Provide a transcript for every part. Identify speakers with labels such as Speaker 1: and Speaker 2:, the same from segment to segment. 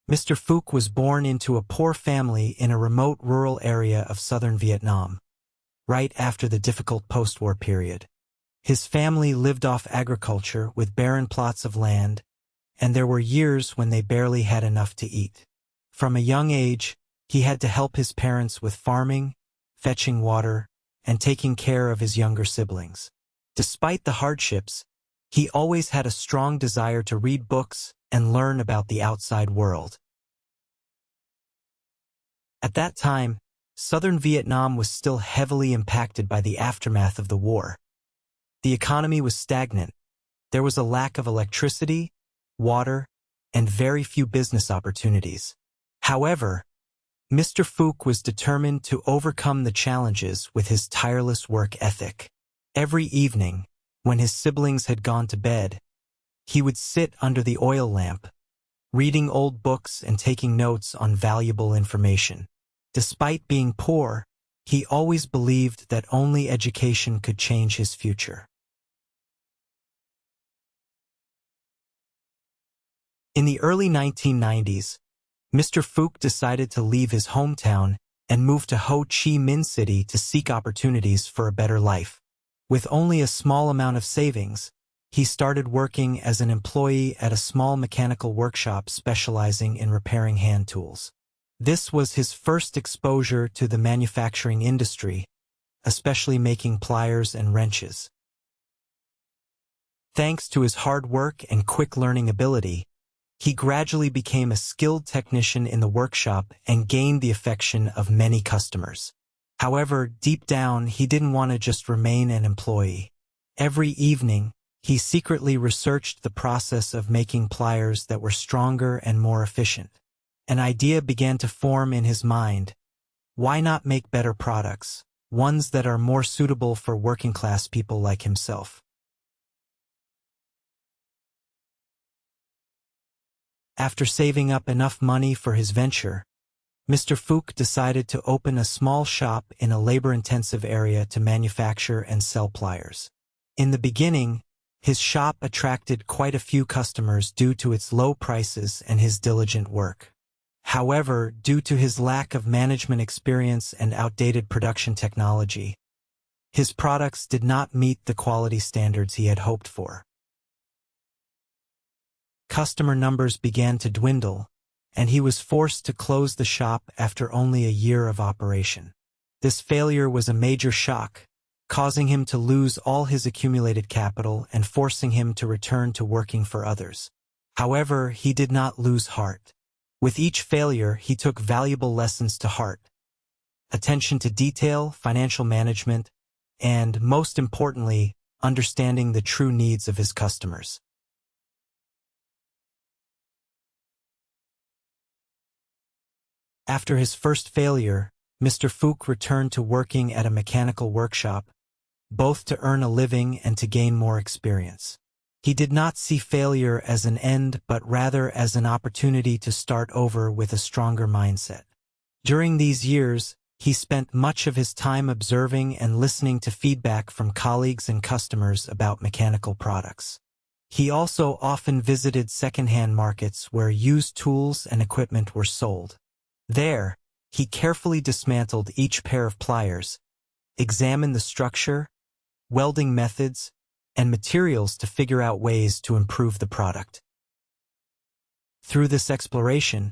Speaker 1: Mr. Phuc was born into a poor family in a remote rural area of southern Vietnam, right after the difficult post-war period. His family lived off agriculture with barren plots of land, and there were years when they barely had enough to eat. From a young age, he had to help his parents with farming, fetching water, and taking care of his younger siblings. Despite the hardships, he always had a strong desire to read books and learn about the outside world. At that time, southern Vietnam was still heavily impacted by the aftermath of the war. The economy was stagnant. There was a lack of electricity, water, and very few business opportunities. However, Mr. Phuc was determined to overcome the challenges with his tireless work ethic. Every evening, when his siblings had gone to bed, he would sit under the oil lamp, reading old books and taking notes on valuable information. Despite being poor, he always believed that only education could change his future. In the early 1990s, Mr. Phuc decided to leave his hometown and move to Ho Chi Minh City to seek opportunities for a better life. With only a small amount of savings, he started working as an employee at a small mechanical workshop specializing in repairing hand tools. This was his first exposure to the manufacturing industry, especially making pliers and wrenches. Thanks to his hard work and quick learning ability, he gradually became a skilled technician in the workshop and gained the affection of many customers. However, deep down, he didn't want to just remain an employee. Every evening, he secretly researched the process of making pliers that were stronger and more efficient. An idea began to form in his mind. Why not make better products, ones that are more suitable for working-class people like himself? After saving up enough money for his venture, Mr. Phuc decided to open a small shop in a labor-intensive area to manufacture and sell pliers. In the beginning, his shop attracted quite a few customers due to its low prices and his diligent work. However, due to his lack of management experience and outdated production technology, his products did not meet the quality standards he had hoped for. Customer numbers began to dwindle, and he was forced to close the shop after only a year of operation. This failure was a major shock, causing him to lose all his accumulated capital and forcing him to return to working for others. However, he did not lose heart. With each failure, he took valuable lessons to heart: attention to detail, financial management, and, most importantly, understanding the true needs of his customers. After his first failure, Mr. Phuc returned to working at a mechanical workshop, both to earn a living and to gain more experience. He did not see failure as an end, but rather as an opportunity to start over with a stronger mindset. During these years, he spent much of his time observing and listening to feedback from colleagues and customers about mechanical products. He also often visited second-hand markets where used tools and equipment were sold. There, he carefully dismantled each pair of pliers, examined the structure, welding methods, and materials to figure out ways to improve the product. Through this exploration,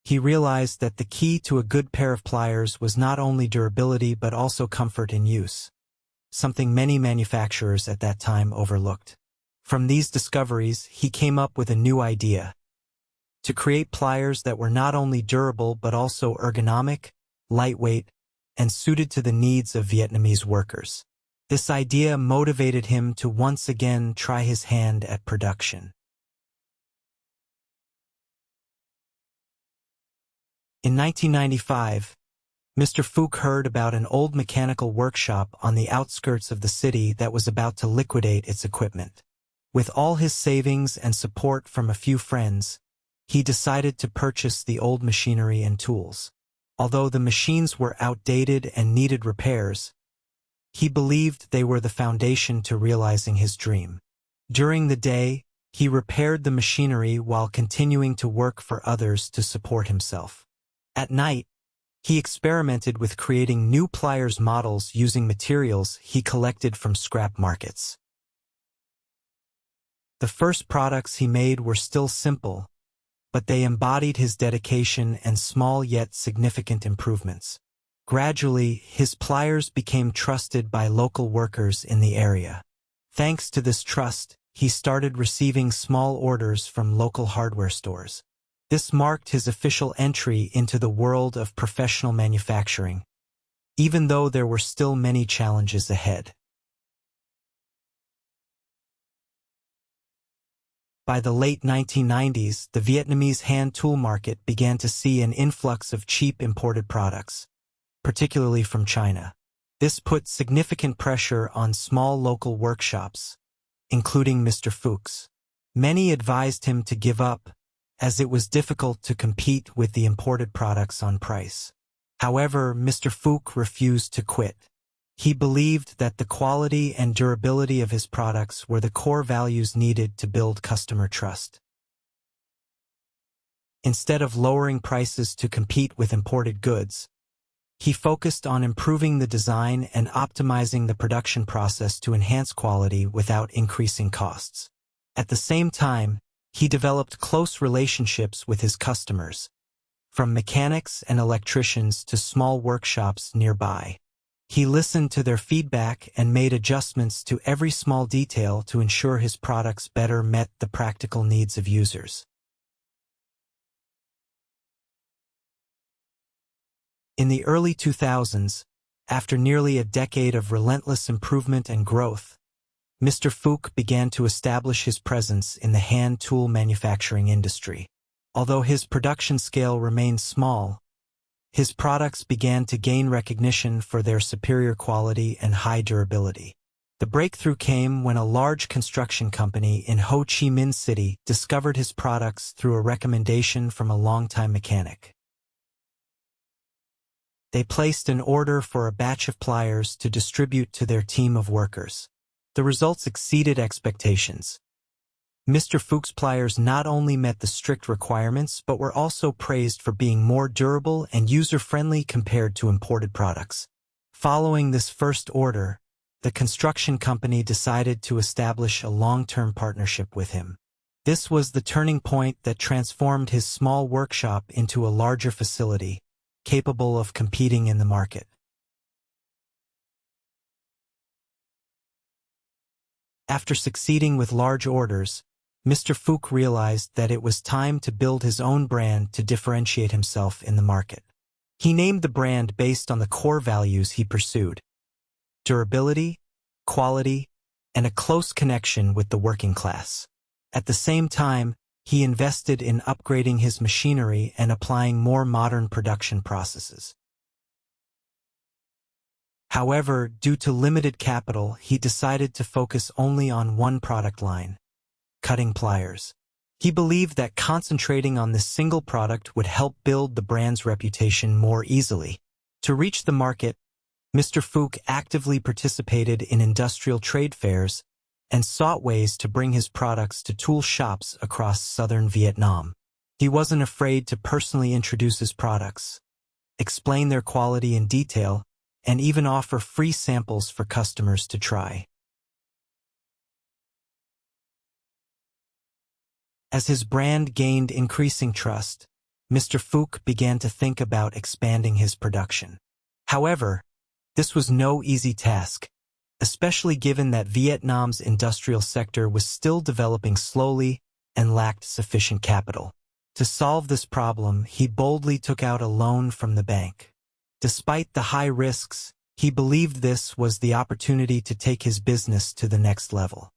Speaker 1: he realized that the key to a good pair of pliers was not only durability but also comfort in use, something many manufacturers at that time overlooked. From these discoveries, he came up with a new idea: to create pliers that were not only durable but also ergonomic, lightweight, and suited to the needs of Vietnamese workers. This idea motivated him to once again try his hand at production. In 1995, Mr. Phuc heard about an old mechanical workshop on the outskirts of the city that was about to liquidate its equipment. With all his savings and support from a few friends, he decided to purchase the old machinery and tools. Although the machines were outdated and needed repairs, he believed they were the foundation to realizing his dream. During the day, He repaired the machinery while continuing to work for others to support himself. At night, he experimented with creating new pliers models using materials he collected from scrap markets. The first products he made were still simple, but they embodied his dedication and small yet significant improvements. Gradually, his pliers became trusted by local workers in the area. Thanks to this trust, he started receiving small orders from local hardware stores. This marked his official entry into the world of professional manufacturing, even though there were still many challenges ahead. By the late 1990s, the Vietnamese hand tool market began to see an influx of cheap imported products, particularly from China. This put significant pressure on small local workshops, including Mr. Fuchs. Many advised him to give up, as it was difficult to compete with the imported products on price. However, Mr. Fuchs refused to quit. He believed that the quality and durability of his products were the core values needed to build customer trust. Instead of lowering prices to compete with imported goods, he focused on improving the design and optimizing the production process to enhance quality without increasing costs. At the same time, he developed close relationships with his customers, from mechanics and electricians to small workshops nearby. He listened to their feedback and made adjustments to every small detail to ensure his products better met the practical needs of users. In the early 2000s, after nearly a decade of relentless improvement and growth, Mr. Fuchs began to establish his presence in the hand tool manufacturing industry. Although his production scale remained small, his products began to gain recognition for their superior quality and high durability. The breakthrough came when a large construction company in Ho Chi Minh City discovered his products through a recommendation from a longtime mechanic. They placed an order for a batch of pliers to distribute to their team of workers. The results exceeded expectations. Mr. Fuchs' pliers not only met the strict requirements but were also praised for being more durable and user-friendly compared to imported products. Following this first order, the construction company decided to establish a long-term partnership with him. This was the turning point that transformed his small workshop into a larger facility, capable of competing in the market. After succeeding with large orders, Mr. Fuchs realized that it was time to build his own brand to differentiate himself in the market. He named the brand based on the core values he pursued: durability, quality, and a close connection with the working class. At the same time, he invested in upgrading his machinery and applying more modern production processes. However, due to limited capital, he decided to focus only on one product line: cutting pliers. He believed that concentrating on this single product would help build the brand's reputation more easily. To reach the market, Mr. Fuchs actively participated in industrial trade fairs and sought ways to bring his products to tool shops across southern Vietnam. He wasn't afraid to personally introduce his products, explain their quality in detail, and even offer free samples for customers to try. As his brand gained increasing trust, Mr. Fuchs began to think about expanding his production. However, this was no easy task, especially given that Vietnam's industrial sector was still developing slowly and lacked sufficient capital. To solve this problem, he boldly took out a loan from the bank. Despite the high risks, he believed this was the opportunity to take his business to the next level.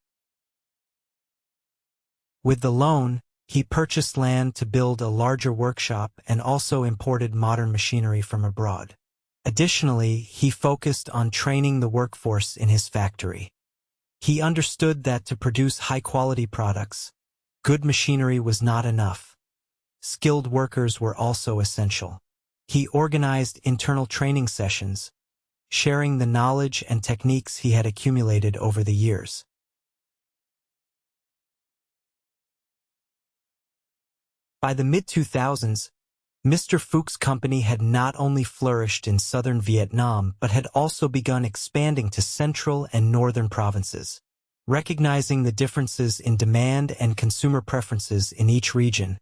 Speaker 1: With the loan, he purchased land to build a larger workshop and also imported modern machinery from abroad. Additionally, he focused on training the workforce in his factory. He understood that to produce high-quality products, good machinery was not enough. Skilled workers were also essential. He organized internal training sessions, sharing the knowledge and techniques he had accumulated over the years. By the mid-2000s, Mr. Phuc's company had not only flourished in southern Vietnam but had also begun expanding to central and northern provinces. Recognizing the differences in demand and consumer preferences in each region,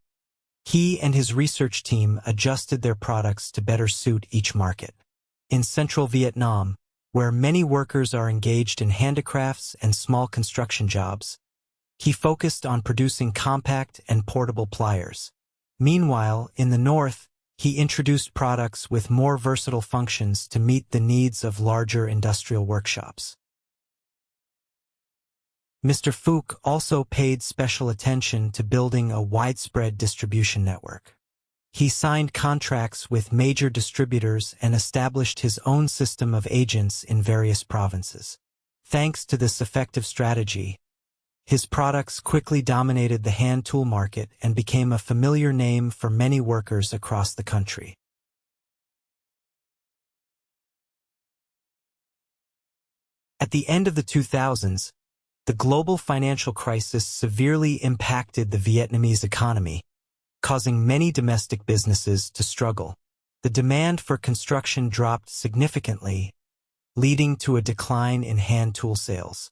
Speaker 1: he and his research team adjusted their products to better suit each market. In central Vietnam, where many workers are engaged in handicrafts and small construction jobs, he focused on producing compact and portable pliers. Meanwhile, in the north, he introduced products with more versatile functions to meet the needs of larger industrial workshops. Mr. Phuc also paid special attention to building a widespread distribution network. He signed contracts with major distributors and established his own system of agents in various provinces. Thanks to this effective strategy, his products quickly dominated the hand tool market and became a familiar name for many workers across the country. At the end of the 2000s, the global financial crisis severely impacted the Vietnamese economy, causing many domestic businesses to struggle. The demand for construction dropped significantly, leading to a decline in hand tool sales.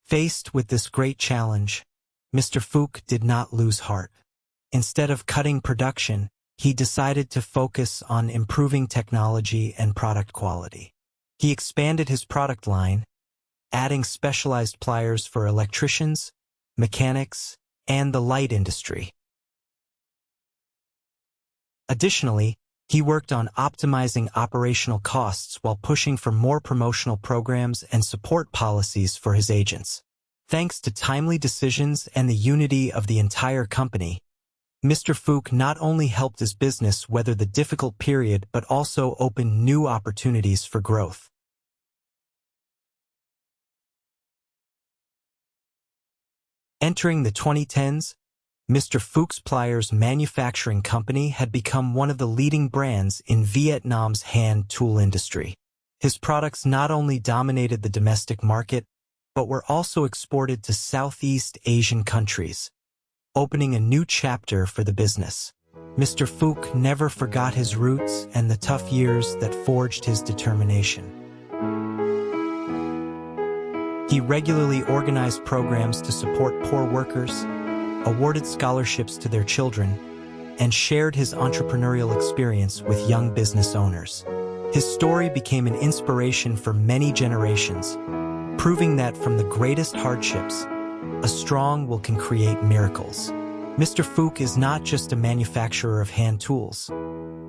Speaker 1: Faced with this great challenge, Mr. Phuc did not lose heart. Instead of cutting production, he decided to focus on improving technology and product quality. He expanded his product line, adding specialized pliers for electricians, mechanics, and the light industry. Additionally, he worked on optimizing operational costs while pushing for more promotional programs and support policies for his agents. Thanks to timely decisions and the unity of the entire company, Mr. Phuc not only helped his business weather the difficult period but also opened new opportunities for growth. Entering the 2010s, Mr. Phuc's Pliers manufacturing company had become one of the leading brands in Vietnam's hand tool industry. His products not only dominated the domestic market, but were also exported to Southeast Asian countries, opening a new chapter for the business. Mr. Phuc never forgot his roots and the tough years that forged his determination. He regularly organized programs to support poor workers, awarded scholarships to their children, and shared his entrepreneurial experience with young business owners. His story became an inspiration for many generations, proving that from the greatest hardships, a strong will can create miracles. Mr. Phuc is not just a manufacturer of hand tools,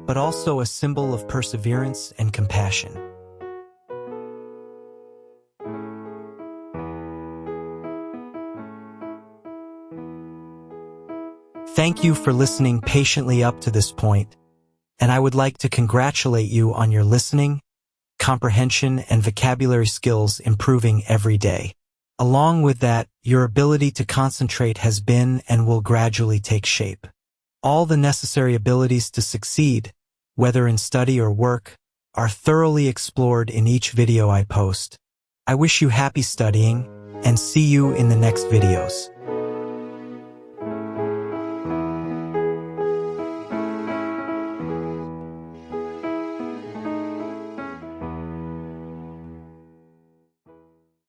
Speaker 1: but also a symbol of perseverance and compassion. Thank you for listening patiently up to this point, and I would like to congratulate you on your listening, comprehension, and vocabulary skills improving every day. Along with that, your ability to concentrate has been and will gradually take shape. All the necessary abilities to succeed, whether in study or work, are thoroughly explored in each video I post. I wish you happy studying, and see you in the next videos.